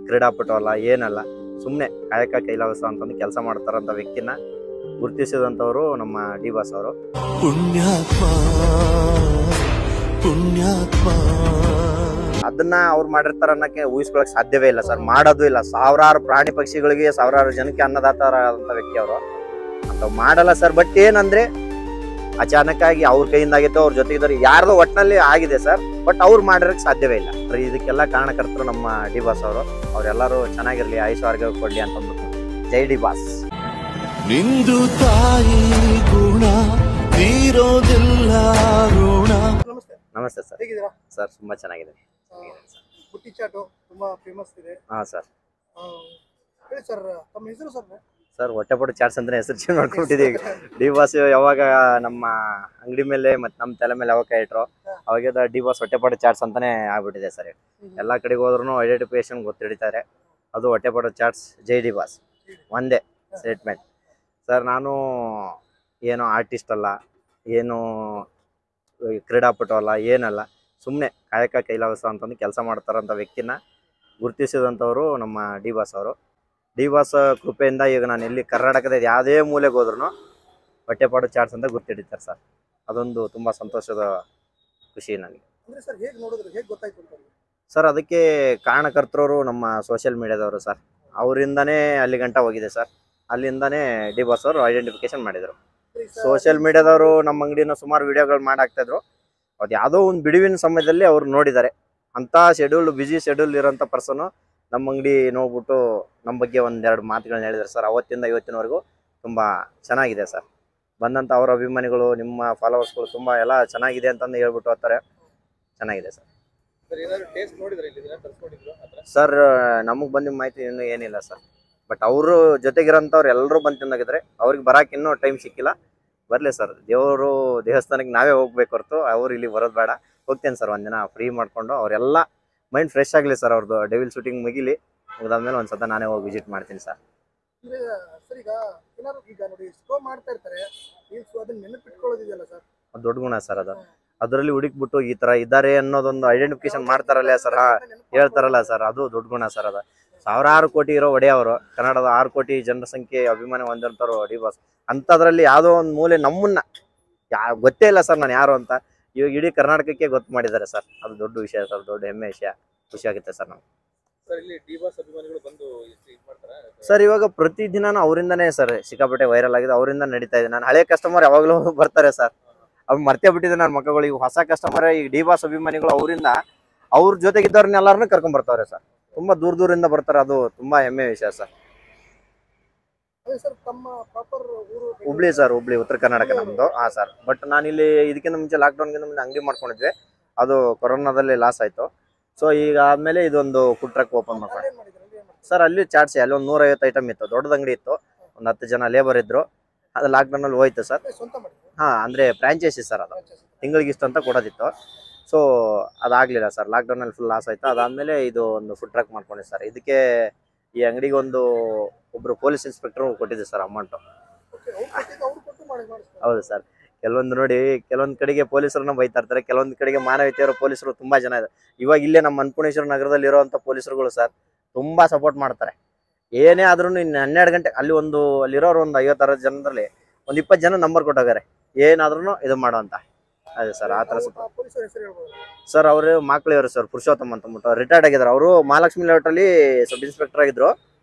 ಕ್ರೀಡಾಪಟು ಅಲ್ಲ, ಏನಲ್ಲ, ಸುಮ್ಮನೆ ಕಾಯಕ ಕೈಲಾಸ ಅಂತಂದು ಕೆಲಸ ಮಾಡ್ತಾರಂಥ ವ್ಯಕ್ತಿನ ಗುರುತಿಸಿದಂಥವರು ನಮ್ಮ ಡಿ ಬಾಸ್ ಅವರು. ಅದನ್ನ ಅವ್ರು ಮಾಡಿರ್ತಾರ ಅನ್ನಕ್ಕೆ ಊಹಿಸ್ಕೊಳಕ್ ಸಾಧ್ಯವೇ ಇಲ್ಲ ಸರ್, ಮಾಡೋದು ಇಲ್ಲ. ಸಾವಿರಾರು ಪ್ರಾಣಿ ಪಕ್ಷಿಗಳಿಗೆ, ಸಾವಿರಾರು ಜನಕ್ಕೆ ಅನ್ನದಾತರ ಆದಂತ ವ್ಯಕ್ತಿ ಅವರು ಅಂತ ಮಾಡಲ್ಲ ಸರ್. ಬಟ್ ಏನಂದ್ರೆ ಅಚಾನಕ್ ಆಗಿ ಅವ್ರ ಕೈಯಿಂದ ಆಗಿತ್ತು, ಅವ್ರ ಜೊತೆಗಿದ್ದವ್ರು ಯಾರ್ದೋ ಒಟ್ಟಿನಲ್ಲಿ ಆಗಿದೆ ಸರ್. ಬಟ್ ಅವ್ರು ಮಾಡಿರಕ್ಕೆ ಸಾಧ್ಯವೇ ಇಲ್ಲ. ಇದಕ್ಕೆಲ್ಲ ಕಾರಣಕರ್ತರು ನಮ್ಮ ಡಿ ಬಾಸ್ ಅವರು. ಅವ್ರೆಲ್ಲರೂ ಚೆನ್ನಾಗಿರ್ಲಿ, ಆಯುಷ್ ಆರೋಗ್ಯ ಕೊಡ್ಲಿ ಅಂತ ಅಂದ್ಬಿಟ್ಟು ಜೈ ಡಿ ಬಾಸ್. ನಿಂದು ತಾಯಿ ಗುಣ ತೀರೋದಿಲ್ಲ ಋಣ. ನಮಸ್ತೆ ಸರ್. ಹೇಗಿದ್ದೀರಾ ಸರ್? ತುಂಬಾ ಚೆನ್ನಾಗಿದೆ. ಬುಟ್ಟಿ ಚಾಟು ತುಂಬಾ ಫೇಮಸ್ ಇದೆ. ಹಾ ಸರ್. ಹೇಳಿ ಸರ್, ತಮ್ಮ ಹೆಸರು ಸರ್? ಸರ್, ಹೊಟ್ಟೆಪಟ್ಟು ಚಾಟ್ಸ್ ಅಂದ್ರೆ ಹೆಸರು ಚೇಂಜ್ ಮಾಡ್ಕೊಂಡಿದ್ದೀವಿ. ಡಿ ಬಾಸ್ ಯಾವಾಗ ನಮ್ಮ ಅಂಗಡಿ ಮೇಲೆ ಮತ್ತೆ ನಮ್ಮ ತಲೆ ಮೇಲೆ ಯಾವಾಗ ಕೈ ಇಟ್ರು ಅವಾಗ ಡಿ ಬಾಸ್ ಹೊಟ್ಟೆಪಟ್ಟು ಚಾಟ್ಸ್ ಅಂತಾನೆ ಆಗ್ಬಿಟ್ಟಿದೆ ಸರ್. ಎಲ್ಲಾ ಕಡೆಗೆ ಹೋದ್ರು ಐಡೆಂಟಿಫಿಕೇಶನ್ ಗೊತ್ತಿಡಿತಾರೆ, ಅದು ಹೊಟ್ಟೆಪಟ್ಟು ಚಾಟ್ಸ್ ಜೈ ಡಿ ಬಾಸ್ ಒಂದೇ ಸ್ಟೇಟ್ಮೆಂಟ್ ಸರ್. ನಾನು ಏನೋ ಆರ್ಟಿಸ್ಟ್ ಅಲ್ಲ, ಏನು ಕ್ರೀಡಾಪಟು ಅಲ್ಲ, ಏನಲ್ಲ, ಸುಮ್ಮನೆ ಕಾಯಕ ಕೈಲಾಸ ಅಂತಂದು ಕೆಲಸ ಮಾಡ್ತಾರಂಥ ವ್ಯಕ್ತಿನ ಗುರುತಿಸಿದಂಥವರು ನಮ್ಮ ಡಿ ಬಾಸ್ ಅವರು. ಡಿ ಬಾಸ್ ಕೃಪೆಯಿಂದ ಈಗ ನಾನು ಎಲ್ಲಿ ಕರ್ನಾಟಕದ ಯಾವುದೇ ಮೂಲೆಗೆ ಹೋದ್ರೂ ಹೊಟ್ಟೆಪಾಡು ಚಾಟ್ಸ್ ಅಂತ ಗುರ್ತಿಡಿತಾರೆ ಸರ್. ಅದೊಂದು ತುಂಬ ಸಂತೋಷದ ಖುಷಿ ನನಗೆ ಸರ್. ಅದಕ್ಕೆ ಕಾರಣಕರ್ತರು ನಮ್ಮ ಸೋಷಿಯಲ್ ಮೀಡಿಯಾದವರು ಸರ್. ಅವರಿಂದನೇ ಅಲ್ಲಿ ಗಂಟ ಹೋಗಿದೆ ಸರ್. ಅಲ್ಲಿಂದನೇ ಡಿ ಬಾಸ್ ಅವರು ಐಡೆಂಟಿಫಿಕೇಶನ್ ಮಾಡಿದರು. ಸೋಷಿಯಲ್ ಮೀಡಿಯಾದವರು ನಮ್ಮ ಅಂಗಡಿನ ಸುಮಾರು ವಿಡಿಯೋಗಳು ಮಾಡಾಕ್ತಾಯಿದ್ರು. ಅದು ಯಾವುದೋ ಒಂದು ಬಿಡುವಿನ ಸಮಯದಲ್ಲಿ ಅವ್ರು ನೋಡಿದ್ದಾರೆ. ಅಂಥ ಬಿಸಿ ಶೆಡ್ಯೂಲ್ ಇರೋಂಥ ಪರ್ಸನು ನಮ್ಮ ಅಂಗಡಿ ನೋಡ್ಬಿಟ್ಟು ನಮ್ಮ ಬಗ್ಗೆ ಒಂದೆರಡು ಮಾತುಗಳನ್ನ ಹೇಳಿದ್ದಾರೆ ಸರ್. ಅವತ್ತಿಂದ ಇವತ್ತಿನವರೆಗೂ ತುಂಬ ಚೆನ್ನಾಗಿದೆ ಸರ್. ಬಂದಂಥ ಅವ್ರ ಅಭಿಮಾನಿಗಳು, ನಿಮ್ಮ ಫಾಲೋವರ್ಸ್ಗಳು ತುಂಬ ಎಲ್ಲ ಚೆನ್ನಾಗಿದೆ ಅಂತಂದು ಹೇಳ್ಬಿಟ್ಟು ಹೋಗ್ತಾರೆ. ಚೆನ್ನಾಗಿದೆ ಸರ್. ಸರ್, ನಮಗೆ ಬಂದಿದ್ದ ಮಾಹಿತಿ ಇನ್ನೂ ಏನಿಲ್ಲ ಸರ್. ಬಟ್ ಅವರು ಜೊತೆಗಿರೋಂಥವ್ರು ಎಲ್ಲರೂ ಬಂದು ತಿಂದಾಗಿದ್ರೆ ಅವ್ರಿಗೆ ಬರೋಕೆ ಇನ್ನೂ ಟೈಮ್ ಸಿಕ್ಕಿಲ್ಲ. ಬರಲಿ ಸರ್, ದೇವರು ದೇವಸ್ಥಾನಕ್ಕೆ ನಾವೇ ಹೋಗ್ಬೇಕು ಹೊರತು ಅವ್ರು ಇಲ್ಲಿ ಬರೋದು ಬೇಡ. ಹೋಗ್ತೇನೆ ಸರ್, ಒಂದಿನ ಫ್ರೀ ಮಾಡಿಕೊಂಡು ಅವರೆಲ್ಲ ಮೈಂಡ್ ಫ್ರೆಶ್ ಆಗಲಿ ಸರ್. ಅವ್ರದ್ದು ಡೆವಿಲ್ ಶೂಟಿಂಗ್ ಮುಗಿಲಿ, ಮುಗಿದಾದ್ಮೇಲೆ ಒಂದು ಸತ ನಾನೇ ಹೋಗಿ ವಿಸಿಟ್ ಮಾಡ್ತೀನಿ ಸರ್. ಅದು ದೊಡ್ಡ ಗುಣ ಸರ್. ಅದು ಅದರಲ್ಲಿ ಹುಡುಕ್ಬಿಟ್ಟು ಈ ಥರ ಇದ್ದಾರೆ ಅನ್ನೋದೊಂದು ಐಡೆಂಟಿಫಿಕೇಶನ್ ಮಾಡ್ತಾರಲ್ಲ ಸರ್, ಹೇಳ್ತಾರಲ್ಲ ಸರ್, ಅದು ದೊಡ್ಡ ಗುಣ ಸರ್. ಅದು ಸಾವಿರಾರು ಕೋಟಿ ಇರೋ ಒಡೆಯವರು, ಕನ್ನಡದ 6 ಕೋಟಿ ಜನರ ಸಂಖ್ಯೆ ಅಭಿಮಾನಿ ಹೊಂದಿರ್ತಾರೋ ಡಿ ಬಾಸ್. ಅಂಥದ್ರಲ್ಲಿ ಯಾವುದೋ ಒಂದು ಮೂಲೆ ನಮ್ಮನ್ನ ಗೊತ್ತೇ ಇಲ್ಲ ಸರ್ ನಾನು ಯಾರು ಅಂತ ಇವಾಗ ಇಡೀ ಕರ್ನಾಟಕಕ್ಕೆ ಗೊತ್ತು ಮಾಡಿದ್ದಾರೆ ಸರ್. ಅದು ದೊಡ್ಡ ವಿಷಯ ಸರ್, ದೊಡ್ಡ ಹೆಮ್ಮೆ ವಿಷಯ. ಖುಷಿ ಆಗುತ್ತೆ ಸರ್ ನಮ್ಗೆ. ಸರ್, ಇವಾಗ ಪ್ರತಿದಿನ ಅವರಿಂದನೇ ಸರ್ ಸಿಕ್ಕಾಪಟ್ಟೆ ವೈರಲ್ ಆಗಿದೆ, ಅವರಿಂದ ನಡೀತಾ ಇದೆ. ನಾನು ಹಳೆ ಕಸ್ಟಮರ್ ಯಾವಾಗಲೂ ಬರ್ತಾರೆ ಸರ್, ಅವ್ರು ಮರ್ತೇ ಬಿಟ್ಟಿದೆ ನನ್ನ ಮಕ್ಕಳು. ಈಗ ಹೊಸ ಕಸ್ಟಮರ್, ಈಗ ಡಿ ಬಾಸ್ ಅಭಿಮಾನಿಗಳು ಅವರಿಂದ ಅವ್ರ ಜೊತೆಗಿದ್ದವ್ರನ್ನೆಲ್ಲರನ್ನೂ ಕರ್ಕೊಂಡ್ ಬರ್ತಾವ್ರೆ ಸರ್. ತುಂಬಾ ದೂರದಿಂದ ಬರ್ತಾರೆ. ಅದು ತುಂಬಾ ಹೆಮ್ಮೆ ವಿಷಯ ಸರ್. ಹುಬ್ಳಿ ಸರ್, ಹುಬ್ಳಿ ಉತ್ತರ ಕರ್ನಾಟಕ ನಮ್ದು. ಹಾ ಸರ್. ಬಟ್ ನಾನಿಲ್ಲಿ ಇದಕ್ಕಿಂತ ಮುಂಚೆ ಲಾಕ್ಡೌನ್ಗಿಂತ ಮುಂಚೆ ಅಂಗಡಿ ಮಾಡ್ಕೊಂಡಿದ್ವಿ. ಅದು ಕೊರೋನಾದಲ್ಲಿ ಲಾಸ್ ಆಯ್ತು. ಸೊ ಈಗ ಆದ್ಮೇಲೆ ಇದೊಂದು ಫುಡ್ ಟ್ರಕ್ ಓಪನ್ ಮಾಡ್ಕೊಂಡೆ ಸರ್. ಅಲ್ಲಿ ಚಾಟ್ಸಿ ಅಲ್ಲಿ ಒಂದು 150 ಐಟಮ್ ಇತ್ತು. ದೊಡ್ಡದ ಅಂಗಡಿ ಇತ್ತು, ಒಂದು 10 ಜನ ಲೇಬರ್ ಇದ್ರು. ಅದು ಲಾಕ್ಡೌನ್ ಅಲ್ಲಿ ಹೋಯ್ತು ಸರ್. ಹಾ, ಅಂದ್ರೆ ಫ್ರಾಂಚೈಸಿ ಸರ್. ಅದು ತಿಂಗಳಿಗೆ ಇಷ್ಟು ಅಂತ ಕೊಡೋದಿತ್ತು. ಸೊ ಅದಾಗಲಿಲ್ಲ ಸರ್, ಲಾಕ್ಡೌನಲ್ಲಿ ಫುಲ್ ಲಾಸ್ ಆಯ್ತು. ಅದಾದಮೇಲೆ ಇದು ಒಂದು ಫುಡ್ ಟ್ರಕ್ ಮಾಡ್ಕೊಂಡೆ ಸರ್. ಇದಕ್ಕೆ ಈ ಅಂಗಡಿಗೆ ಒಬ್ಬರು ಪೊಲೀಸ್ ಇನ್ಸ್ಪೆಕ್ಟರ್ ಕೊಟ್ಟಿದ್ದೆ ಸರ್ ಅಮೌಂಟು. ಹೌದು ಸರ್. ಕೆಲವೊಂದು ನೋಡಿ, ಕೆಲವೊಂದು ಕಡೆಗೆ ಪೊಲೀಸರನ್ನ ಬೈತಾ ಇರ್ತಾರೆ, ಕೆಲವೊಂದು ಕಡೆಗೆ ಮಾನವೀಯತೆಯವರು ಪೊಲೀಸರು ತುಂಬ ಜನ ಇದೆ. ಇವಾಗ ಇಲ್ಲೇ ನಮ್ಮ ಅನ್ನಪೂರ್ಣೇಶ್ವರ ನಗರದಲ್ಲಿ ಇರೋವಂಥ ಪೊಲೀಸರುಗಳು ಸರ್ ತುಂಬ ಸಪೋರ್ಟ್ ಮಾಡ್ತಾರೆ. ಏನೇ ಆದ್ರೂ ಇನ್ನು 12 ಗಂಟೆ ಅಲ್ಲಿರೋರು ಒಂದು 50-60 ಜನರಲ್ಲಿ ಒಂದು 20 ಜನ ನಂಬರ್ ಕೊಟ್ಟೋಗಾರೆ, ಏನಾದ್ರೂ ಇದು ಮಾಡೋ ಅಂತ. ಅದೇ ಸರ್, ಆ ಥರ ಸರ್. ಅವರು ಮಕ್ಕಳಿವರು ಸರ್, ಪುರುಷೋತ್ತಮ್ ಅಂತಂದ್ಬಿಟ್ಟು ರಿಟೈರ್ಡ್ ಆಗಿದ್ದಾರೆ. ಅವರು ಮಹಾಲಕ್ಷ್ಮಿ ಲೇಔಟಲ್ಲಿ ಸಬ್ ಇನ್ಸ್ಪೆಕ್ಟರ್ ಆಗಿದ್ರು,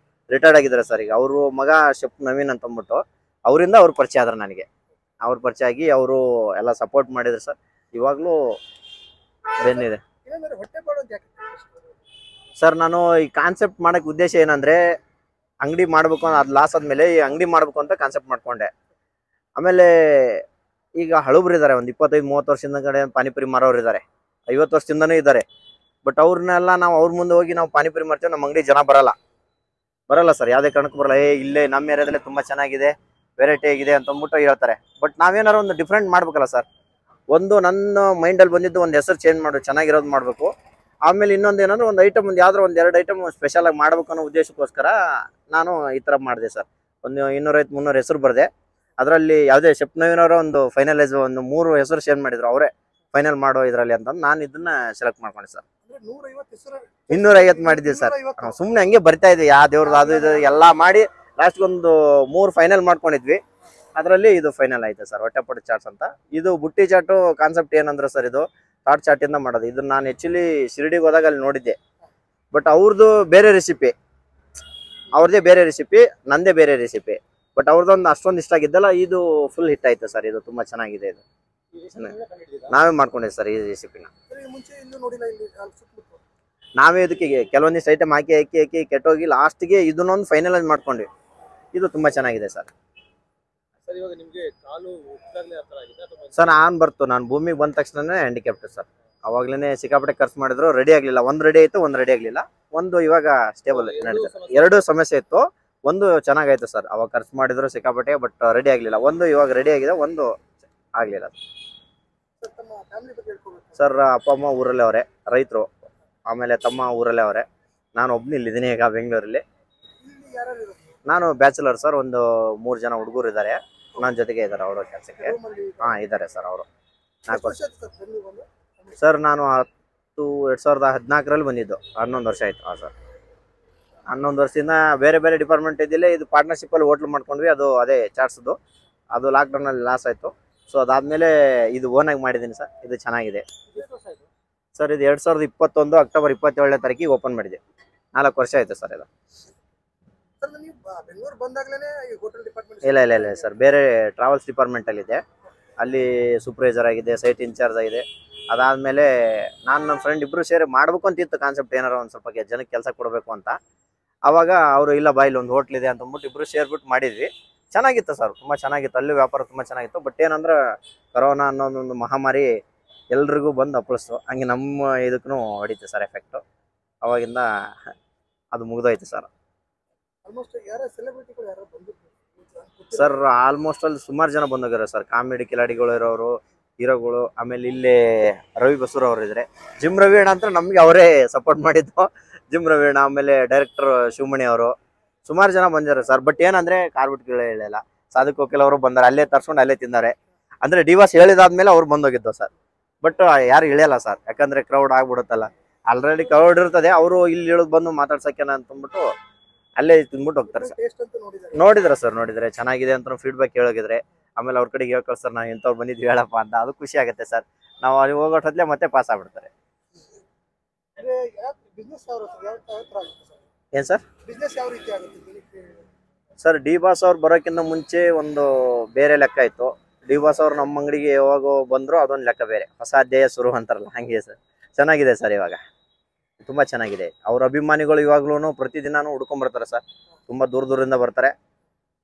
ರಿಟೈರ್ಡ್ ಆಗಿದ್ದಾರೆ ಸರ್. ಈಗ ಅವರು ಮಗ ಶೆಫ್ ನವೀನ್ ಅಂತಂದ್ಬಿಟ್ಟು ಅವರಿಂದ ಅವ್ರು ಪರಿಚಯ ಆದ್ರೆ ನನಗೆ. ಅವ್ರ ಪರಿಚಯ ಆಗಿ ಅವರು ಎಲ್ಲ ಸಪೋರ್ಟ್ ಮಾಡಿದ್ರು ಸರ್. ಇವಾಗಲೂ ಬೆನ್ನಿದೆ ಸರ್. ನಾನು ಈ ಕಾನ್ಸೆಪ್ಟ್ ಮಾಡೋಕ್ಕೆ ಉದ್ದೇಶ ಏನಂದರೆ, ಅಂಗಡಿ ಮಾಡಬೇಕು, ಅದು ಲಾಸ್ ಆದಮೇಲೆ ಈ ಅಂಗಡಿ ಮಾಡಬೇಕು ಅಂತ ಕಾನ್ಸೆಪ್ಟ್ ಮಾಡ್ಕೊಂಡೆ. ಆಮೇಲೆ ಈಗ ಹಳುಬ್ರು ಇದ್ದಾರೆ, ಒಂದು 25-30 ವರ್ಷದಿಂದ ಕಡೆ ಪಾನಿಪುರಿ ಮಾರೋರು ಇದ್ದಾರೆ, 50 ವರ್ಷದಿಂದನೂ ಇದ್ದಾರೆ. ಬಟ್ ಅವ್ರನ್ನೆಲ್ಲ ನಾವು ಅವ್ರ ಮುಂದೆ ಹೋಗಿ ನಾವು ಪಾನಿಪುರಿ ಮಾಡ್ತೇವೆ, ನಮ್ಮ ಅಂಗಡಿ ಜನ ಬರಲ್ಲ ಸರ್. ಯಾವುದೇ ಕಾರಣಕ್ಕೂ ಬರಲ್ಲ. ಇಲ್ಲೇ ನಮ್ಮ ಏರಿಯಾದಲ್ಲೇ ತುಂಬ ಚೆನ್ನಾಗಿದೆ, ವೆರೈಟಿ ಆಗಿದೆ ಅಂತಂದ್ಬಿಟ್ಟು ಹೇಳ್ತಾರೆ. ಬಟ್ ನಾವೇನಾರು ಒಂದು ಡಿಫ್ರೆಂಟ್ ಮಾಡ್ಬೇಕಲ್ಲ ಸರ್. ಒಂದು ನನ್ನ ಮೈಂಡಲ್ಲಿ ಬಂದಿದ್ದು ಒಂದು ಹೆಸರು ಚೇಂಜ್ ಮಾಡು, ಚೆನ್ನಾಗಿರೋದು ಮಾಡಬೇಕು. ಆಮೇಲೆ ಇನ್ನೊಂದು ಏನಂದ್ರೆ ಒಂದು ಐಟಮ್, ಯಾವ್ದಾರು 1-2 ಐಟಮ್ ಸ್ಪೆಷಲಾಗಿ ಮಾಡಬೇಕು ಅನ್ನೋ ಉದ್ದೇಶಕ್ಕೋಸ್ಕರ ನಾನು ಈ ಥರ ಮಾಡಿದೆ ಸರ್. ಒಂದು 250-300 ಹೆಸರು ಬರೆದೆ. ಅದರಲ್ಲಿ ಯಾವುದೇ ಶೆಫ್ ನವೀನ್ ಅವರ ಒಂದು ಫೈನಲೈಸ್ ಒಂದು 3 ಹೆಸರು ಶೇರ್ ಮಾಡಿದ್ರು ಅವರೇ. ಫೈನಲ್ ಮಾಡೋ ಇದರಲ್ಲಿ ಅಂತ ನಾನು ಇದನ್ನ ಸೆಲೆಕ್ಟ್ ಮಾಡ್ಕೊಂಡೆ ಸರ್. ಅಂದ್ರೆ 150 ಹೆಸರು 250 ಮಾಡಿದ್ವಿ ಸರ್. 250. ಸುಮ್ನೆ ಹಂಗೆ ಬರ್ತಾ ಇದ್ವಿ, ಯಾವ ದೇವ್ರದ್ದು ಅದು ಇದು ಎಲ್ಲಾ ಮಾಡಿ ಲಾಸ್ಟ್ ಒಂದು 3 ಫೈನಲ್ ಮಾಡ್ಕೊಂಡಿದ್ವಿ. ಅದರಲ್ಲಿ ಇದು ಫೈನಲ್ ಆಯ್ತು ಸರ್, ಹೊಟ್ಟೆಪಾಡು ಚಾಟ್ಸ್ ಅಂತ. ಇದು ಬುಟ್ಟಿ ಚಾಟು ಕಾನ್ಸೆಪ್ಟ್ ಏನಂದ್ರೆ ಸರ್, ಇದು ಥಾಟ್ ಚಾಟಿಂದ ಮಾಡೋದು. ಇದನ್ನ ನಾನು ಆಕ್ಚುಲಿ ಶಿರಡಿಗೆ ಹೋದಾಗ ಅಲ್ಲಿ ನೋಡಿದ್ದೆ. ಬಟ್ ಅವ್ರದ್ದು ಬೇರೆ ರೆಸಿಪಿ, ಅವ್ರದ್ದೇ ಬೇರೆ ರೆಸಿಪಿ, ನಂದೇ ಬೇರೆ ರೆಸಿಪಿ. ಬಟ್ ಅವ್ರದ್ದೊಂದು ಅಷ್ಟೊಂದು ಇಷ್ಟ ಆಗಿದ್ದಲ್ಲ, ಇದು ಫುಲ್ ಹಿಟ್ ಆಯ್ತು ಸರ್. ಇದು ತುಂಬಾ ಚೆನ್ನಾಗಿದೆ. ಇದು ನಾವೇ ಮಾಡ್ಕೊಂಡಿದ್ವಿ ಸರ್ ಈ ರೆಸಿಪಿನ. ಮುಂಚೆ ಇಲ್ಲೂ ನೋಡಿಲ್ಲ, ಇಲ್ಲಿ ಸುತ್ತಮುತ್ತ ನಾವೇ ಇದಕ್ಕೆ ಕೆಲವೊಂದಿಷ್ಟು ಐಟಮ್ ಹಾಕಿ ಹಾಕಿ ಹಾಕಿ ಕೆಟ್ಟೋಗಿ ಲಾಸ್ಟ್ಗೆ ಇದನ್ನೊಂದು ಫೈನಲೈಸ್ ಮಾಡ್ಕೊಂಡ್ವಿ. ಇದು ತುಂಬಾ ಚೆನ್ನಾಗಿದೆ ಸರ್. ಸರ್ ನಾನು ಭೂಮಿಗೆ ಬಂದ ತಕ್ಷಣನೇ ಹ್ಯಾಂಡಿಕ್ಯಾಪ್ಟ್ ಸರ್. ಅವಾಗ್ಲೇನೆ ಸಿಕ್ಕಾಪಟ್ಟೆ ಖರ್ಚು ಮಾಡಿದ್ರು, ರೆಡಿ ಆಗ್ಲಿಲ್ಲ. ಒಂದು ರೆಡಿ ಆಯ್ತು, ಒಂದು ರೆಡಿ ಆಗ್ಲಿಲ್ಲ. ಒಂದು ಇವಾಗ ಸ್ಟೇಬಲ್ ನಡೀತದೆ. 2 ಸಮಸ್ಯೆ ಇತ್ತು. ಒಂದು ಚೆನ್ನಾಗಾಯ್ತು ಸರ್, ಅವಾಗ ಖರ್ಚು ಮಾಡಿದ್ರು ಸಿಕ್ಕಾಪಟ್ಟೆ, ಬಟ್ ರೆಡಿ ಆಗ್ಲಿಲ್ಲ. ಒಂದು ಇವಾಗ ರೆಡಿ ಆಗಿದೆ, ಒಂದು ಆಗ್ಲಿಲ್ಲ ತಮ್ಮ ಫ್ಯಾಮಿಲಿ ಬಗ್ಗೆ ಹೇಳ್ಕೊಬೇಕು. ಸರ್. ಅಪ್ಪ ಅಮ್ಮ ಊರಲ್ಲೇ ಅವರೇ, ರೈತರು. ಆಮೇಲೆ ತಮ್ಮ ಊರಲ್ಲೇ ಅವರೇ. ನಾನು ಒಬ್ನು ಇಲ್ಲಿದ್ದೀನಿ ಈಗ ಬೆಂಗಳೂರಲ್ಲಿ. ಇಲ್ಲಿ ಯಾರು ಇರೋದು? ನಾನು ಬ್ಯಾಚುಲರ್ ಸರ್. ಒಂದು 3 ಜನ ಹುಡುಗರು ಇದ್ದಾರೆ ನನ್ನ ಜೊತೆಗೆ ಇದ್ದಾರೆ. ಅವರು ಕೆಲಸಕ್ಕೆ ರೂಮಲ್ಲಿ ಇದ್ದಾರೆ ಸರ್. ಅವರು 4 ವರ್ಷ ಆಯ್ತು ಸರ್ ಬೆಂಗಳೂರು ಬಂದು? ಸರ್. ನಾನು 2014ರಲ್ಲಿ ಬಂದಿದ್ದು, 11 ವರ್ಷ ಆಯ್ತು. ಸರ್ 11 ವರ್ಷದಿಂದ ಬೇರೆ ಬೇರೆ ಡಿಪಾರ್ಟ್ಮೆಂಟ್ ಇದ್ದಿಲ್ಲ. ಇದು ಪಾರ್ಟ್ನರ್ಶಿಪ್ ಅಲ್ಲಿ ಹೋಟ್ಲ್ ಮಾಡ್ಕೊಂಡ್ವಿ. ಅದು ಅದೇ ಚಾಟ್ಸ್ದು. ಅದು ಲಾಕ್ಡೌನ್ ಅಲ್ಲಿ ಲಾಸ್ ಆಯ್ತು. ಸೊ ಅದಾದ್ಮೇಲೆ ಇದು ಓನಾಗಿ ಮಾಡಿದ್ದೀನಿ ಸರ್. ಇದು ಚೆನ್ನಾಗಿದೆ ಎಷ್ಟು ವರ್ಷ ಆಯ್ತು ಸರ್. ಇದು 2021 ಅಕ್ಟೋಬರ್ 27ನೇ ತಾರೀಕಿಗೆ ಓಪನ್ ಮಾಡಿದೆ. 4 ವರ್ಷ ಆಯ್ತು ಸರ್ ಇದು. ಸರ್ ನೀವು ಬೆಂಗಳೂರು ಬಂದಾಗ್ಲೇನೆ ಈ ಹೋಟೆಲ್ ಡಿಪಾರ್ಟ್ಮೆಂಟ್? ಇಲ್ಲ ಸರ್, ಬೇರೆ ಟ್ರಾವೆಲ್ಸ್ ಡಿಪಾರ್ಟ್ಮೆಂಟ್ ಅಲ್ಲಿ ಇದೆ. ಅಲ್ಲಿ ಸೂಪರ್ವೈಸರ್ ಆಗಿದೆ, ಸೈಟ್ ಇನ್ಚಾರ್ಜ್ ಆಗಿದೆ. ಅದಾದ್ಮೇಲೆ ನಾನು ನಮ್ಮ ಫ್ರೆಂಡ್ ಇಬ್ರು ಸೇರಿ ಮಾಡ್ಬೇಕು ಅಂತಿತ್ತು ಕಾನ್ಸೆಪ್ಟ್, ಏನಾರ ಒಂದು ಸ್ವಲ್ಪ ಜನಕ್ಕೆ ಕೆಲಸ ಕೊಡಬೇಕು ಅಂತ. ಅವಾಗ ಅವರು ಇಲ್ಲ ಬಾಯಿಲಿ ಒಂದು ಹೋಟ್ಲ್ ಇದೆ ಅಂತ ಅಂದ್ಬಿಟ್ಟು ಇಬ್ರು ಸೇರ್ಬಿಟ್ಟು ಮಾಡಿದ್ವಿ. ಚೆನ್ನಾಗಿತ್ತು ಸರ್, ತುಂಬಾ ಚೆನ್ನಾಗಿತ್ತು. ಅಲ್ಲಿ ವ್ಯಾಪಾರ ತುಂಬಾ ಚೆನ್ನಾಗಿತ್ತು. ಬಟ್ ಏನಂದ್ರೆ ಕೊರೋನಾ ಅನ್ನೋದೊಂದು ಮಹಾಮಾರಿ ಎಲ್ರಿಗೂ ಬಂದು ಅಪ್ಪಳಿಸ್ತು. ಹಂಗೆ ನಮ್ಮ ಇದಕ್ಕೂ ಹೊಡಿತು ಸರ್ ಎಫೆಕ್ಟು. ಅವಾಗಿಂದ ಅದು ಮುಗಿದೋಯ್ತು ಸರ್. ಆಲ್ಮೋಸ್ಟ್ ಯಾರ ಸೆಲೆಬ್ರಿಟಿಗಳು ಯಾರು ಬಂದಿದ್ರು ಸರ್? ಆಲ್ಮೋಸ್ಟ್ ಅಲ್ಲಿ ಸುಮಾರು ಜನ ಬಂದೋಗಿರೋ ಸರ್. ಕಾಮಿಡಿ ಕಿಲಾಡಿಗಳು ಇರೋರು, ಹೀರೋಗಳು. ಆಮೇಲೆ ಇಲ್ಲಿ ರವಿ ಬಸೂರ್ ಅವರು ಇದ್ರೆ, ಜಿಮ್ ರವಿ ಅಣ್ಣ ಅಂತ ನಮ್ಗೆ ಅವರೇ ಸಪೋರ್ಟ್ ಮಾಡಿದ್ದು. ಜಿಮ್ ರವಿ ಅಣ್ಣ, ಆಮೇಲೆ ಡೈರೆಕ್ಟರ್ ಶಿವಮಣಿ ಅವರು, ಸುಮಾರು ಜನ ಬಂದಿದ್ದಾರೆ ಸರ್. ಬಟ್ ಏನಂದ್ರೆ ಕಾರ್ಬಿಟ್ಗಳು ಹೇಳಿಲ್ಲ. ಸಾಧಕ್ ಕೋಕಿಲ್ ಅವರು ಬಂದಾರೆ, ಅಲ್ಲೇ ತರ್ಸ್ಕೊಂಡು ಅಲ್ಲೇ ತಿಂದಾರೆ. ಅಂದ್ರೆ ಡಿವಾಸ್ ಹೇಳಿದಾದ್ಮೇಲೆ ಅವ್ರು ಬಂದೋಗಿದ್ದು ಸರ್. ಬಟ್ ಯಾರು ಇಳಿಯಲ್ಲ ಸರ್, ಯಾಕಂದ್ರೆ ಕ್ರೌಡ್ ಆಗ್ಬಿಡುತ್ತಲ್ಲ. ಆಲ್ರೆಡಿ ಕ್ರೌಡ್ ಇರ್ತದೆ. ಅವರು ಇಲ್ಲಿ ಇಳಿದು ಬಂದು ಮಾತಾಡ್ಸಕ್ಕೇನ ಅಂತಂದ್ಬಿಟ್ಟು ಅಲ್ಲೇ ತಿಂದ್ಬಿಟ್ಟು ಹೋಗ್ತಾರೆ ಸರ್. ಟೇಸ್ಟ್ ಅಂತ ನೋಡಿದ್ದಾರೆ? ನೋಡಿದ್ರೆ ಸರ್, ನೋಡಿದ್ರೆ ಚೆನ್ನಾಗಿದೆ ಅಂತ ಫೀಡ್ಬ್ಯಾಕ್ ಹೇಳೋಗಿದ್ರೆ. ಆಮೇಲೆ ಅವ್ರ ಕಡೆಗೆ ಹೇಳ್ಕೊಳ್ ಸರ್, ನಾವು ಇಂಥವ್ರು ಬಂದಿದ್ವಿ ಹೇಳಪ್ಪ ಅಂತ. ಅದು ಖುಷಿ ಆಗುತ್ತೆ ಸರ್. ನಾವು ಅಲ್ಲಿ ಹೋಗೋಟ್ಲೆ ಮತ್ತೆ ಪಾಸ್ ಆಗ್ಬಿಡ್ತಾರೆ. ಅಂದ್ರೆ ಬಿಸ್ನೆಸ್ ಯಾವ ತರ ಆಗುತ್ತೆ ಸರ್? ಏನ್ ಸರ್? ಬಿಸ್ನೆಸ್ ಯಾವ ರೀತಿ ಆಗುತ್ತೆ ಸರ್? ಡಿ ಬಾಸ್ ಅವ್ರು ಬರೋಕ್ಕಿಂತ ಮುಂಚೆ ಒಂದು ಬೇರೆ ಲೆಕ್ಕ ಇತ್ತು. ಡಿ ಬಾಸ್ ಅವ್ರು ನಮ್ಮ ಅಂಗಡಿಗೆ ಯಾವಾಗ ಬಂದ್ರು ಅದೊಂದು ಲೆಕ್ಕ ಬೇರೆ. ಹೊಸ ಅಧ್ಯಾಯ ಶುರು ಅಂತಾರಲ್ಲ, ಹಂಗೆ ಸರ್. ಚೆನ್ನಾಗಿದೆ ಸರ್, ಇವಾಗ ತುಂಬಾ ಚೆನ್ನಾಗಿದೆ. ಅವ್ರ ಅಭಿಮಾನಿಗಳು ಇವಾಗ್ಲೂ ಪ್ರತಿದಿನಾನು ಹುಡ್ಕೊಂಡ್ ಬರ್ತಾರೆ ಸರ್. ತುಂಬಾ ದೂರದಿಂದ ಬರ್ತಾರೆ.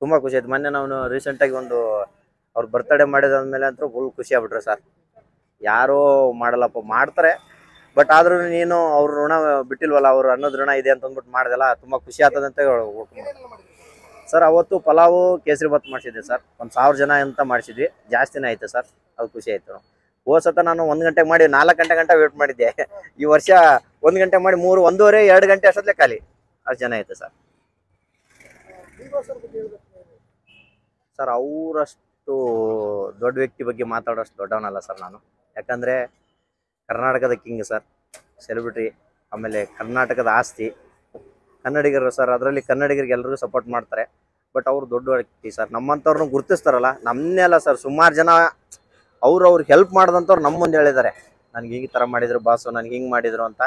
ತುಂಬಾ ಖುಷಿ ಆಯ್ತು. ಮೊನ್ನೆ ನಾವು ರೀಸೆಂಟಾಗಿ ಒಂದು ಅವ್ರ ಬರ್ತ್ಡೇ ಮಾಡಿದಾದ್ಮೇಲೆ ಅಂತೂ ಫುಲ್ ಖುಷಿ ಆಗ್ಬಿಟ್ರೆ ಸರ್. ಯಾರೋ ಮಾಡಲ್ಲಪ್ಪ, ಮಾಡ್ತಾರೆ. ಬಟ್ ಆದ್ರೂ ನೀನು ಅವ್ರ ಋಣ ಬಿಟ್ಟಿಲ್ವಲ್ಲ, ಅವ್ರು ಅನ್ನೋದು ಋಣ ಇದೆ ಅಂತ ಅಂದ್ಬಿಟ್ಟು ಮಾಡ್ದಲ್ಲ, ತುಂಬಾ ಖುಷಿ ಆಗ್ತದಂತ ಸರ್. ಅವತ್ತು ಪಲಾವು ಕೇಸರಿ ಬಾತ್ ಮಾಡಿಸಿದ್ದೆ ಸರ್. 1000 ಜನ ಅಂತ ಮಾಡಿಸಿದ್ವಿ. ಜಾಸ್ತಿನೇ ಆಯ್ತು ಸರ್. ಅದು ಖುಷಿ ಆಯ್ತು. ಹೋದ್ಸತ ನಾನು 1 ಗಂಟೆಗೆ ಮಾಡಿ 4 ಗಂಟೆ ವೇಟ್ ಮಾಡಿದ್ದೆ. ಈ ವರ್ಷ 1 ಗಂಟೆ ಮಾಡಿ 3, 1:30, 2 ಗಂಟೆ ಅಷ್ಟೊತ್ತಲೇ ಖಾಲಿ. ಅಷ್ಟು ಜನ ಆಯ್ತು ಸರ್. ಸರ್ ಅವರಷ್ಟು ದೊಡ್ಡ ವ್ಯಕ್ತಿ ಬಗ್ಗೆ ಮಾತಾಡೋಷ್ಟು ದೊಡ್ಡವನಲ್ಲ ಸರ್ ನಾನು. ಯಾಕಂದ್ರೆ ಕರ್ನಾಟಕದ ಕಿಂಗ್ ಸರ್, ಸೆಲೆಬ್ರಿಟಿ. ಆಮೇಲೆ ಕರ್ನಾಟಕದ ಆಸ್ತಿ, ಕನ್ನಡಿಗರು ಸರ್. ಅದರಲ್ಲಿ ಕನ್ನಡಿಗರಿಗೆ ಎಲ್ರಿಗೂ ಸಪೋರ್ಟ್ ಮಾಡ್ತಾರೆ. ಬಟ್ ಅವ್ರು ದೊಡ್ಡ ವ್ಯಕ್ತಿ ಸರ್. ನಮ್ಮಂಥವ್ರನ್ನ ಗುರುತಿಸ್ತಾರಲ್ಲ, ನಮ್ಮನ್ನೆಲ್ಲ ಸರ್. ಸುಮಾರು ಜನ ಅವ್ರಿಗೆ ಹೆಲ್ಪ್ ಮಾಡ್ದಂಥವ್ರು ನಮ್ಮ ಮುಂದೆ ಹೇಳಿದ್ದಾರೆ, ನನ್ಗೆ ಈ ಥರ ಮಾಡಿದ್ರು ಬಾಸು, ನನ್ಗೆ ಹಿಂಗೆ ಮಾಡಿದ್ರು ಅಂತ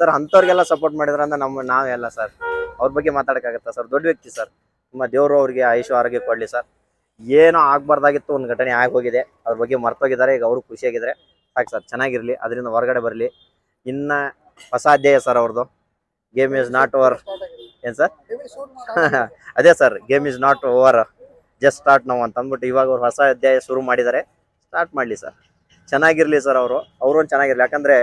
ಸರ್. ಅಂಥವ್ರಿಗೆಲ್ಲ ಸಪೋರ್ಟ್ ಮಾಡಿದ್ರು ಅಂದ್ರೆ ನಾವೆಲ್ಲ ಸರ್ ಅವ್ರ ಬಗ್ಗೆ ಮಾತಾಡೋಕ್ಕಾಗತ್ತಾ ಸರ್? ದೊಡ್ಡ ವ್ಯಕ್ತಿ ಸರ್. ತುಂಬ ದೇವರು ಅವ್ರಿಗೆ ಆಯುಷು ಆರೋಗ್ಯ ಕೊಡಲಿ ಸರ್. ಏನೋ ಆಗಬಾರ್ದಾಗಿತ್ತು, ಒಂದು ಘಟನೆ ಆಗೋಗಿದೆ. ಅವ್ರ ಬಗ್ಗೆ ಮರ್ತೋಗಿದ್ದಾರೆ. ಈಗ ಅವರು ಖುಷಿಯಾಗಿದ್ದಾರೆ. ಸಾಕು ಸರ್, ಚೆನ್ನಾಗಿರಲಿ. ಅದರಿಂದ ಹೊರಗಡೆ ಬರಲಿ. ಇನ್ನು ಹೊಸ ಅಧ್ಯಾಯ ಸರ್ ಅವ್ರದ್ದು. Game is not over. ಏನು ಸರ್? ಅದೇ sir, game is not over, just start ನಾವು ಅಂತ ಅಂದ್ಬಿಟ್ಟು ಇವಾಗ ಅವ್ರು ಹೊಸ ಅಧ್ಯಾಯ ಶುರು ಮಾಡಿದ್ದಾರೆ. ಸ್ಟಾರ್ಟ್ ಮಾಡಲಿ ಸರ್. ಚೆನ್ನಾಗಿರಲಿ ಸರ್. ಅವ್ರೊಂದು ಚೆನ್ನಾಗಿರಲಿ. ಯಾಕಂದರೆ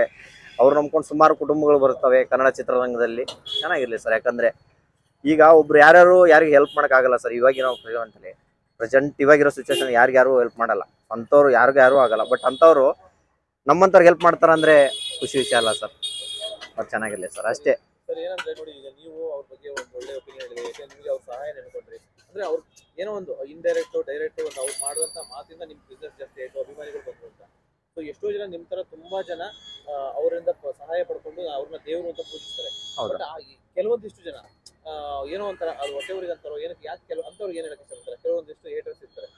ಅವ್ರು ನಂಬ್ಕೊಂಡು ಸುಮಾರು ಕುಟುಂಬಗಳು ಬರ್ತವೆ ಕನ್ನಡ ಚಿತ್ರರಂಗದಲ್ಲಿ. ಚೆನ್ನಾಗಿರಲಿ ಸರ್. ಯಾಕಂದರೆ ಈಗ ಒಬ್ರು ಯಾರಿಗೆ ಹೆಲ್ಪ್ ಮಾಡೋಕ್ಕಾಗಲ್ಲ ಸರ್. ಇವಾಗಿರೋ ಪ್ರೆಸೆಂಟ್ ಇವಾಗಿರೋ ಸಿಚುವೇಶನ್ ಯಾರಿಗ್ಯಾರು ಹೆಲ್ಪ್ ಮಾಡಲ್ಲ. ಅಂಥವ್ರು ಯಾರಿಗೂ ಆಗಲ್ಲ. ಬಟ್ ಅಂಥವ್ರು ನಮ್ಮಂಥವ್ರಿಗೆ ಹೆಲ್ಪ್ ಮಾಡ್ತಾರಂದ್ರೆ ಖುಷಿ ವಿಷಯ ಅಲ್ಲ ಸರ್. ಅವ್ರು ಚೆನ್ನಾಗಿರಲಿ ಸರ್, ಅಷ್ಟೇ. ಸರ್ ಏನಂದ್ರೆ ನೋಡಿ, ಈಗ ನೀವು ಅವ್ರ ಬಗ್ಗೆ ಒಂದು ಒಳ್ಳೆ ಒಪಿನಿಯನ್ ಹೇಳಿದ್ರೆ, ಯಾಕಂದ್ರೆ ನಿಮಗೆ ಅವ್ರ ಸಹಾಯ ನೆನ್ಕೊಂಡ್ರಿ ಅಂದ್ರೆ ಅವ್ರು ಏನೋ ಒಂದು ಇಂಡೈರೆಕ್ಟ್ ಡೈರೆಕ್ಟ್ ಒಂದು ಅವ್ರು ಮಾಡುವಂತ ಮಾತಿಂದ ನಿಮ್ ಬಿಸ್ನೆಸ್ ಜಾಸ್ತಿ ಆಯ್ತು, ಅಭಿಮಾನಿಗಳು ಬಂದ್ರು ಅಂತ. ಸೊ ಎಷ್ಟೋ ಜನ ನಿಮ್ ತರ ಏನೋ ಒಂಥರ ಅದು ಹೊಟ್ಟೆ ಊರಿಗೆ ಅಂತಾರೋ ಏನಕ್ಕೆ ಯಾಕೆ ಕೆಲವು ಅಂತವ್ರಿಗೆ ಏನ್ ಹೇಳಕ್ ಇಷ್ಟಪಡ್ತಾರೆ? ಕೆಲವೊಂದಿಷ್ಟು ಏಟರ್ಸ್ ಇರ್ತಾರೆ.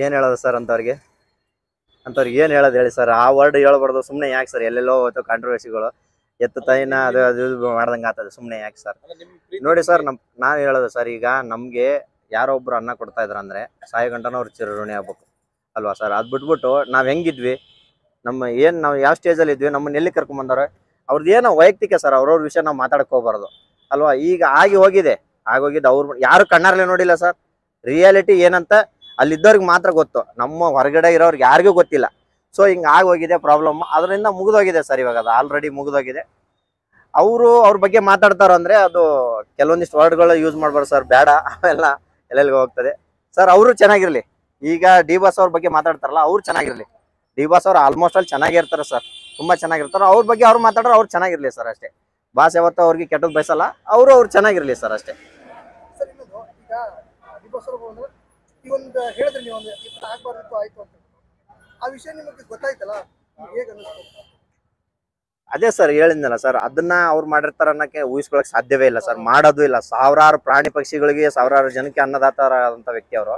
ಏನ್ ಹೇಳೋದು ಸರ್ ಅಂತವ್ರಿಗೆ ಏನ್ ಹೇಳೋದು ಹೇಳಿ ಸರ್? ಆ ವರ್ಡ್ ಹೇಳ್ಬಾರ್ದು ಸುಮ್ನೆ. ಯಾಕೆ ಸರ್ ಎಲ್ಲೆಲ್ಲೋ ಹೋಯ್ತು ಕಾಂಟ್ರವರ್ಸಿಗಳು, ಎತ್ತು ತಾಯಿನ ಅದು ಅದು ಇದು ಮಾಡ್ದಂಗೆ ಆಗ್ತದೆ. ಸುಮ್ನೆ ಯಾಕೆ ಸರ್? ಅಂದ್ರೆ ನಿಮ್ ಪ್ರೀತಿ ನೋಡಿ ಸರ್, ನಾನು ಹೇಳೋದು ಸರ್, ಈಗ ನಮ್ಗೆ ಯಾರೋ ಒಬ್ರು ಅನ್ನ ಕೊಡ್ತಾ ಇದ್ರಂದ್ರೆ ಸಾಯೋ ಗಂಟನ ಅವ್ರು ಚಿರಋಣಿ ಆಗ್ಬೇಕು ಅಲ್ವಾ ಸರ್? ಅದ್ ಬಿಟ್ಬಿಟ್ಟು ನಾವ್ ಹೆಂಗಿದ್ವಿ, ನಾವು ಯಾವ ಸ್ಟೇಜಲ್ಲಿ ಇದ್ವಿ, ನಮ್ಮನ್ನ ಎಲ್ಲಿ ಕರ್ಕೊಂಡ್ ಬಂದವ್ರೆ, ಅವ್ರದ್ದು ಏನೋ ವೈಯಕ್ತಿಕ ಸರ್. ಅವ್ರವ್ರ ವಿಷಯ ನಾವು ಮಾತಾಡಕ್ ಹೋಗ್ಬಾರ್ದು ಅಲ್ವಾ? ಈಗ ಆಗೋಗಿದೆ ಅವ್ರು ಯಾರು ಕಣ್ಣಾರ್ಲೆ ನೋಡಿಲ್ಲ ಸರ್. ರಿಯಾಲಿಟಿ ಏನಂತ ಅಲ್ಲಿದ್ದವ್ರಿಗೆ ಮಾತ್ರ ಗೊತ್ತು, ನಮ್ಮ ಹೊರಗಡೆ ಇರೋರ್ಗೆ ಯಾರಿಗೂ ಗೊತ್ತಿಲ್ಲ. ಸೊ ಹಿಂಗ ಆಗೋಗಿದೆ ಪ್ರಾಬ್ಲಮ್, ಅದರಿಂದ ಮುಗಿದೋಗಿದೆ ಸರ್. ಇವಾಗ ಅದು ಆಲ್ರೆಡಿ ಮುಗಿದೋಗಿದೆ. ಅವ್ರ ಬಗ್ಗೆ ಮಾತಾಡ್ತಾರ ಅಂದ್ರೆ ಅದು ಕೆಲವೊಂದಿಷ್ಟು ವರ್ಡ್ಗಳು ಯೂಸ್ ಮಾಡ್ಬಾರ್ದು ಸರ್, ಬೇಡ. ಅವೆಲ್ಲ ಎಲ್ಲೆಲ್ಗೆ ಹೋಗ್ತದೆ ಸರ್. ಅವರು ಚೆನ್ನಾಗಿರ್ಲಿ. ಈಗ ಡಿ ಬಾಸ್ ಅವ್ರ ಬಗ್ಗೆ ಮಾತಾಡ್ತಾರಲ್ಲ, ಅವ್ರು ಚೆನ್ನಾಗಿರ್ಲಿ. ಡಿ ಬಾಸ್ ಅವ್ರು ಆಲ್ಮೋಸ್ಟ್ ಅಲ್ಲಿ ಚೆನ್ನಾಗಿರ್ತಾರೆ ಸರ್, ತುಂಬಾ ಚೆನ್ನಾಗಿರ್ತಾರೆ. ಅವ್ರ ಬಗ್ಗೆ ಅವ್ರು ಮಾತಾಡೋರು ಅವ್ರು ಚೆನ್ನಾಗಿರ್ಲಿ ಸರ್ ಅಷ್ಟೇ. ಬಾಸ್ ಯಾವತ್ತೂ ಅವ್ರಿಗೆ ಕೆಟ್ಟದ್ ಬಯಸಲ್ಲ. ಅವ್ರು ಚೆನ್ನಾಗಿರ್ಲಿ ಸರ್ ಅಷ್ಟೇ. ಸರ್ ಇನ್ನೊಂದು, ಈಗ ಬಿಗ್ ಬಾಸ್ ಅಂದ್ರೆ ಈ ಒಂದು ಹೇಳಿದ್ರೆ ನೀವು ಒಂದು ಈ ಥರ ಆಗ್ಬಾರ್ದಿತ್ತು ಆಯ್ತು ಅಂತ, ಆ ವಿಷಯ ನಿಮಗೆ ಗೊತ್ತಾಯ್ತಲ್ಲ, ನಿಮ್ಗೆ ಹೇಗೆ ಅನ್ನಿಸ್ತು? ಅದೇ ಸರ್ ಹೇಳಿದ್ನಲ್ಲ ಸರ್, ಅದನ್ನ ಅವ್ರು ಮಾಡಿರ್ತಾರ ಅನ್ನಕ್ಕೆ ಊಹಿಸ್ಕೊಳಕ್ ಸಾಧ್ಯವೇ ಇಲ್ಲ ಸರ್. ಮಾಡೋದು ಇಲ್ಲ. ಸಾವಿರಾರು ಪ್ರಾಣಿ ಪಕ್ಷಿಗಳಿಗೆ, ಸಾವಿರಾರು ಜನಕ್ಕೆ ಅನ್ನದಾತರ ಆದಂತ ವ್ಯಕ್ತಿ ಅವರು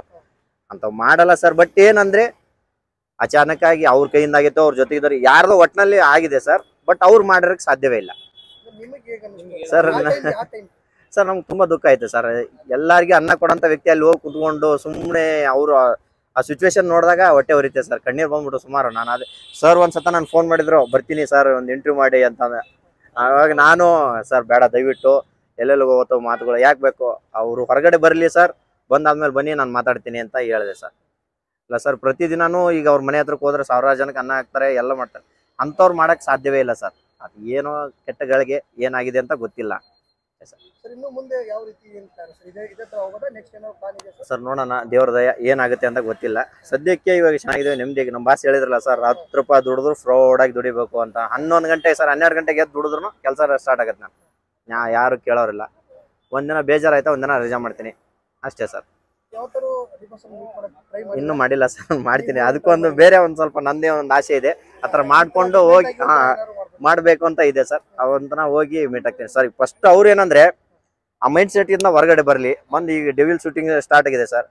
ಅಂತವ್ ಮಾಡಲ್ಲ ಸರ್. ಬಟ್ ಏನಂದ್ರೆ ಅಚಾನಕ್ ಆಗಿ ಅವ್ರ ಕೈಯಿಂದ ಆಗಿತ್ತು, ಅವ್ರ ಜೊತೆಗಿದ್ದವ್ರು ಯಾರ್ದೋ ಒಟ್ನಲ್ಲಿ ಆಗಿದೆ ಸರ್. ಬಟ್ ಅವ್ರು ಮಾಡಿರಕ್ ಸಾಧ್ಯವೇ ಇಲ್ಲ ನಿಮಗೆ ಹೇಗೆ ಅನ್ನಿಸ್ತು ಸರ್. ಆ ಟೈಮ್? ಸರ್ ನಮ್ಗೆ ತುಂಬಾ ದುಃಖ ಆಯ್ತು ಸರ್. ಎಲ್ಲಾರ್ಗಿ ಅನ್ನ ಕೊಡಂತ ವ್ಯಕ್ತಿ ಅಲ್ಲಿ ಹೋಗಿ ಕುತ್ಕೊಂಡು ಸುಮ್ಮನೆ ಅವರು ಆ ಸಿಚುವೇಶನ್ ನೋಡಿದಾಗ ಹೊಟ್ಟೆ ಉರಿತೆ ಸರ್. ಕಣ್ಣೀರ್ ಬಂದ್ಬಿಟ್ಟು ಸುಮಾರು. ನಾನು ಅದೇ ಸರ್ ಒಂದ್ಸತ ನಾನು ಫೋನ್ ಮಾಡಿದ್ರು, ಬರ್ತೀನಿ ಸರ್ ಒಂದು ಇಂಟರ್ವ್ಯೂ ಮಾಡಿ ಅಂತಂದ್ರೆ. ಆವಾಗ ನಾನು ಸರ್ ಬೇಡ, ದಯವಿಟ್ಟು ಎಲ್ಲೆಲ್ಲಿ ಹೋಗ್ತೋ ಮಾತುಗಳು ಯಾಕೆ ಬೇಕು, ಅವರು ಹೊರಗಡೆ ಬರಲಿ ಸರ್, ಬಂದಾದ್ಮೇಲೆ ಬನ್ನಿ ನಾನು ಮಾತಾಡ್ತೀನಿ ಅಂತ ಹೇಳಿದೆ ಸರ್. ಇಲ್ಲ ಸರ್, ಪ್ರತಿದಿನಾನು ಈಗ ಅವ್ರ ಮನೆ ಹತ್ರಕ್ಕೆ ಹೋದ್ರೆ ಸಾವಿರಾರು ಜನಕ್ಕೆ ಅನ್ನ ಹಾಕ್ತಾರೆ, ಎಲ್ಲ ಮಾಡ್ತಾರೆ. ಅಂಥವ್ರು ಮಾಡಕ್ ಸಾಧ್ಯವೇ ಇಲ್ಲ ಸರ್. ಅದು ಏನೋ ಕೆಟ್ಟಗಳಿಗೆ ಏನಾಗಿದೆ ಅಂತ ಗೊತ್ತಿಲ್ಲ ಸರ್ ಇನ್ನು ಮುಂದೆ ಯಾವ ರೀತಿ ಏನು ಪ್ಲಾನ್ ಸರ್? ಇದೇ ತರ ಹೋಗೋದಾ, ನೆಕ್ಸ್ಟ್ ಏನೋ ಪ್ಲಾನ್ ಇದೆ ಸರ್? ಸರ್ ನೋಡೋಣ, ದೇವ್ರ ದಯ ಏನಾಗುತ್ತೆ ಅಂತ ಗೊತ್ತಿಲ್ಲ. ಸದ್ಯಕ್ಕೆ ಇವಾಗ ಚೆನ್ನಾಗಿದೆ, ನೆಮ್ಮದಿ. ನಮ್ಮ ಬಾಸ್ ಹೇಳಿದ್ರಲ್ಲ ಸರ್, 10 ರೂಪಾಯಿ ದುಡಿದ್ರು ಫ್ರೌಡಾಗಿ ದುಡಿಬೇಕು ಅಂತ. 11 ಗಂಟೆ ಸರ್, 12 ಗಂಟೆಗೆ ಎದ್ದು ದುಡಿದ್ರು ಕೆಲಸ ಸ್ಟಾರ್ಟ್ ಆಗುತ್ತೆ. ನಾನು ಯಾರು ಕೇಳೋರಿಲ್ಲ. ಒಂದಿನ ಬೇಜಾರಾಯ್ತಾ ಒಂದಿನ ರಜಾ ಮಾಡ್ತೀನಿ ಅಷ್ಟೇ ಸರ್. ಯಾವ ತರ ಬಿಗ್ ಬಾಸ್ ಮೀಟ್ ಮಾಡಕ್ಕೆ ಟ್ರೈ ಮಾಡಿ? ಇನ್ನೂ ಮಾಡಿಲ್ಲ ಸರ್, ಮಾಡ್ತೀನಿ. ಅದಕ್ಕೊಂದು ಬೇರೆ ಒಂದು ಸ್ವಲ್ಪ ನಂದೇ ಒಂದು ಆಸೆ ಇದೆ, ಆ ಥರ ಮಾಡ್ಕೊಂಡು ಹೋಗಿ ಮಾಡಬೇಕು ಅಂತ ಇದೆ ಸರ್. ಅವಂತನ ಹೋಗಿ ಮೀಟ್ ಆಗ್ತೀನಿ ಸರ್. ಫಸ್ಟ್ ಅವ್ರು ಏನಂದ್ರೆ ಆ ಮೈಂಡ್ ಸೆಟ್ ಇಂದ ಹೊರಗಡೆ ಬರಲಿ. ಈಗ ಡೆವಿಲ್ ಶೂಟಿಂಗ್ ಸ್ಟಾರ್ಟ್ ಆಗಿದೆ ಸರ್.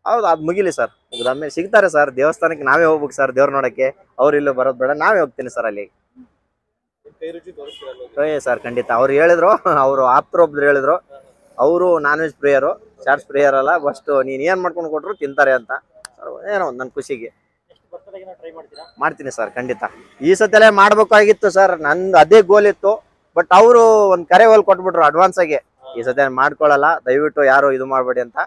ಹೌದು, ಅದು ಮುಗಿಲಿ ಸರ್. ಮುಗಿದಾದ್ಮೇಲೆ ಸಿಗ್ತಾರೆ ಸರ್. ದೇವಸ್ಥಾನಕ್ಕೆ ನಾವೇ ಹೋಗ್ಬೇಕು ಸರ್, ದೇವ್ರ ನೋಡಕ್ಕೆ. ಅವ್ರು ಇಲ್ಲೂ ಬರೋದು ಬೇಡ, ನಾವೇ ಹೋಗ್ತೀನಿ ಸರ್ ಅಲ್ಲಿ. ಕೈ ರುಚಿ ತೋರಿಸ್ತೀರಲ್ಲ ಸರ್ ಖಂಡಿತ. ಅವ್ರು ಹೇಳಿದ್ರು, ಅವರು ಆಪ್ತರೊಬ್ರು ಹೇಳಿದ್ರು, ಅವರು ನಾನ್ ವೆಜ್ ಪ್ರೇಯರು, ಚಾಟ್ಸ್ ಪ್ರೇಯರ್ ಅಲ್ಲ, ಫಸ್ಟ್ ನೀನ್ ಏನ್ ಮಾಡ್ಕೊಂಡು ಕೊಟ್ರು ತಿಂತಾರೆ ಅಂತ. ಏನೋ ನನ್ನ ಖುಷಿಗೆ ಮಾಡ್ತೀನಿ ಸರ್ ಖಂಡಿತ. ಈ ಸತಿಯಲ್ಲೇ ಮಾಡ್ಬೇಕಾಗಿತ್ತು ಸರ್, ನಂದು ಅದೇ ಗೋಲ್ ಇತ್ತು. ಬಟ್ ಅವರು ಒಂದು ಕರೆ ಹೋಲ್ ಕೊಟ್ಬಿಟ್ರು ಅಡ್ವಾನ್ಸ್ ಆಗಿ, ಈ ಸತಿ ಮಾಡ್ಕೊಳ್ಳಲ್ಲ, ದಯವಿಟ್ಟು ಯಾರು ಇದು ಮಾಡ್ಬೇಡಿ ಅಂತ.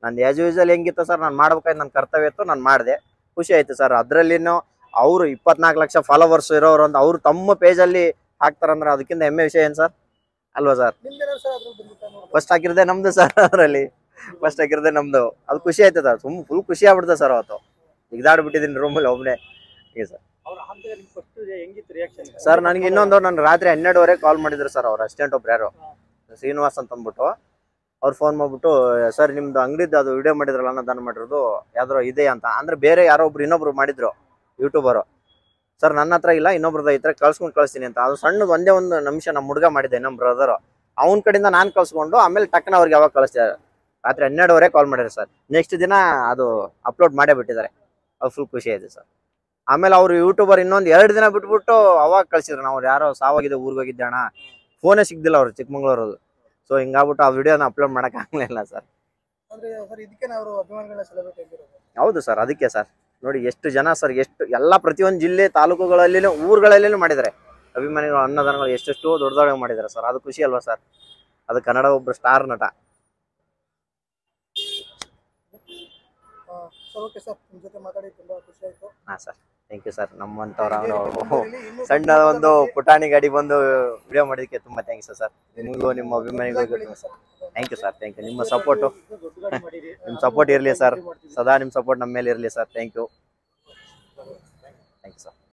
ನಂದು ಆಸ್ ಯೂಶುವಲ್ ಹೆಂಗಿತ್ತು ಸರ್, ನಾನು ಮಾಡ್ಬೇಕಾಯ್ತು, ನನ್ನ ಕರ್ತವ್ಯ ಇತ್ತು, ನಾನು ಮಾಡಿದೆ. ಖುಷಿ ಆಯ್ತು ಸರ್. ಅದ್ರಲ್ಲಿನೂ ಅವರು 24 ಲಕ್ಷ ಫಾಲೋವರ್ಸ್ ಇರೋರು ಅಂತ ಅವ್ರು ತಮ್ಮ ಪೇಜಲ್ಲಿ ಹಾಕ್ತಾರಂದ್ರೆ ಅದಕ್ಕಿಂತ ಹೆಮ್ಮೆ ವಿಷಯ ಏನ್ ಸರ್ ಅಲ್ವಾ ಸರ್? ನಿಮ್ದೇನೋ ಸರ್ ಅದ್ರಲ್ಲಿ ಬಂದಿತ್ತು? ಫಸ್ಟ್ ಹಾಕಿರ್ದೆ ನಮ್ದು ಸರ್, ಅದರಲ್ಲಿ ಫಸ್ಟ್ ಹಾಕಿರ್ದೆ ನಮ್ದು. ಅದು ಖುಷಿ ಆಯ್ತದ, ಫುಲ್ ಖುಷಿ ಆಗ್ಬಿಡ್ತದೆ ಸರ್. ಅವತ್ತು ಬಿಟ್ಟಿದ್ದೀನಿ ರೂಮಲ್ಲಿ ಒಬ್ಬನೇ. ಈಗ ಸರ್ ಸರ್ ನನಗೆ ಇನ್ನೊಂದು, ನಾನು ರಾತ್ರಿ 12:30 ಕಾಲ್ ಮಾಡಿದ್ರು ಸರ್. ಅವ್ರ ಅಸಿಸ್ಟೆಂಟ್ ಒಬ್ರು ಯಾರು ಶ್ರೀನಿವಾಸ್ ಅಂತ ಅಂದ್ಬಿಟ್ಟು, ಅವ್ರು ಫೋನ್ ಮಾಡ್ಬಿಟ್ಟು, ಸರ್ ನಿಮ್ದು ಅಂಗಡಿದ್ದು ಅದು ವಿಡಿಯೋ ಮಾಡಿದ್ರಲ್ಲ, ಅನ್ನದಾನ ಮಾಡಿರೋದು ಯಾವ್ದಾರು ಇದೆ ಅಂತ. ಅಂದ್ರೆ ಬೇರೆ ಯಾರೋ ಒಬ್ರು ಇನ್ನೊಬ್ರು ಮಾಡಿದ್ರು ಯೂಟ್ಯೂಬರು ಸರ್. ನನ್ನ ಹತ್ರ ಇಲ್ಲ, ಇನ್ನೊಬ್ರದ್ದು ಈ ಥರ ಕಳ್ಸ್ತೀನಿ ಅಂತ. ಅದು ಸಣ್ಣದು ಒಂದೇ ಒಂದು ನಿಮಿಷ ನಮ್ಮ ಹುಡುಗ ಮಾಡಿದ್ದೆ, ನಮ್ಮ ಬ್ರದರು. ಅವನ ಕಡೆಯಿಂದ ನಾನು ಕಳ್ಸ್ಕೊಂಡು ಆಮೇಲೆ ಟಕ್ಕನ ಅವ್ರಿಗೆ ಯಾವಾಗ ಕಳಿಸ್ತಿದ್ದಾರೆ. ರಾತ್ರಿ 12:30 ಕಾಲ್ ಮಾಡಿದ್ರು ಸರ್. ನೆಕ್ಸ್ಟ್ ದಿನ ಅದು ಅಪ್ಲೋಡ್ ಮಾಡೇ ಬಿಟ್ಟಿದ್ದಾರೆ. ಅದು ಫುಲ್ ಖುಷಿ ಆಯ್ತು ಸರ್. ಆಮೇಲೆ ಅವ್ರು ಯೂಟ್ಯೂಬರ್ ಇನ್ನೊಂದು 2 ದಿನ ಬಿಟ್ಬಿಟ್ಟು ಅವಾಗ ಕಳ್ಸಿದ್ರು, ನಾವು ಯಾರೋ ಸಾವಾಗಿದೆ ಊರಿಗೆ ಹೋಗಿದ್ದೆ ಅಣ್ಣ, ಫೋನೇ ಸಿಗ್ದಿಲ್ಲ ಅವ್ರು, ಚಿಕ್ಕಮಂಗ್ಳೂರದು. ಸೊ ಹಿಂಗಾಗ್ಬಿಟ್ಟು ಆ ವಿಡಿಯೋನ ಅಪ್ಲೋಡ್ ಮಾಡಕ್ ಆಗಲಿಲ್ಲ ಸರ್. ಅಂದ್ರೆ ಸರ್ ಇದಕ್ಕೆ ಅವರು ಅಭಿಮಾನಿಗಳನ್ನ ಸೆಲೆಬ್ರೇಟ್ ಆಗಿರೋದು. ಹೌದು ಸರ್, ಅದಕ್ಕೆ ಸರ್. ನೋಡಿ ಎಷ್ಟು ಜನ ಸರ್, ಎಷ್ಟು ಎಲ್ಲ ಪ್ರತಿಯೊಂದು ಜಿಲ್ಲೆ ತಾಲೂಕುಗಳಲ್ಲಿ ಊರುಗಳಲ್ಲಿನೂ ಮಾಡಿದ್ದಾರೆ. ಅಭಿಮಾನಿಗಳು ಅನ್ನದಾನಗಳು ಎಷ್ಟೆಷ್ಟೋ ದೊಡ್ಡದಾಗಿ ಮಾಡಿದ್ದಾರೆ ಸರ್. ಅದು ಖುಷಿ ಅಲ್ವಾ ಸರ್? ಅದು ಕನ್ನಡ ಒಬ್ಬರು ಸ್ಟಾರ್ ನಟ. ಸರ್ ಓಕೆ ಸರ್, ನಿಮ್ಮ ಜೊತೆ ಮಾತಾಡಿ ತುಂಬಾ ಖುಷಿ ಆಯ್ತು. ಹಾ ಸರ್, ಥ್ಯಾಂಕ್ ಯು ಸರ್. ನಮ್ಮಂತವ್ರ ಸಣ್ಣ ಒಂದು ಪುಟಾಣಿ ಗಾಡಿ ಬಂದು ವಿಡಿಯೋ ಮಾಡೋದಕ್ಕೆ ತುಂಬಾ ಥ್ಯಾಂಕ್ಸ್ ಸರ್. ನಿಮಗೂ ನಿಮ್ಮ ಅಭಿಮಾನಿಗಳಿಗೂ thank you sir. Thank you. ನಿಮ್ಮ ಸಪೋರ್ಟು, ನಿಮ್ಮ ಸಪೋರ್ಟ್ ಇರಲಿ ಸರ್, ಸದಾ ನಿಮ್ಮ ಸಪೋರ್ಟ್ ನಮ್ಮ ಮೇಲೆ ಇರಲಿ ಸರ್. Thank you sir.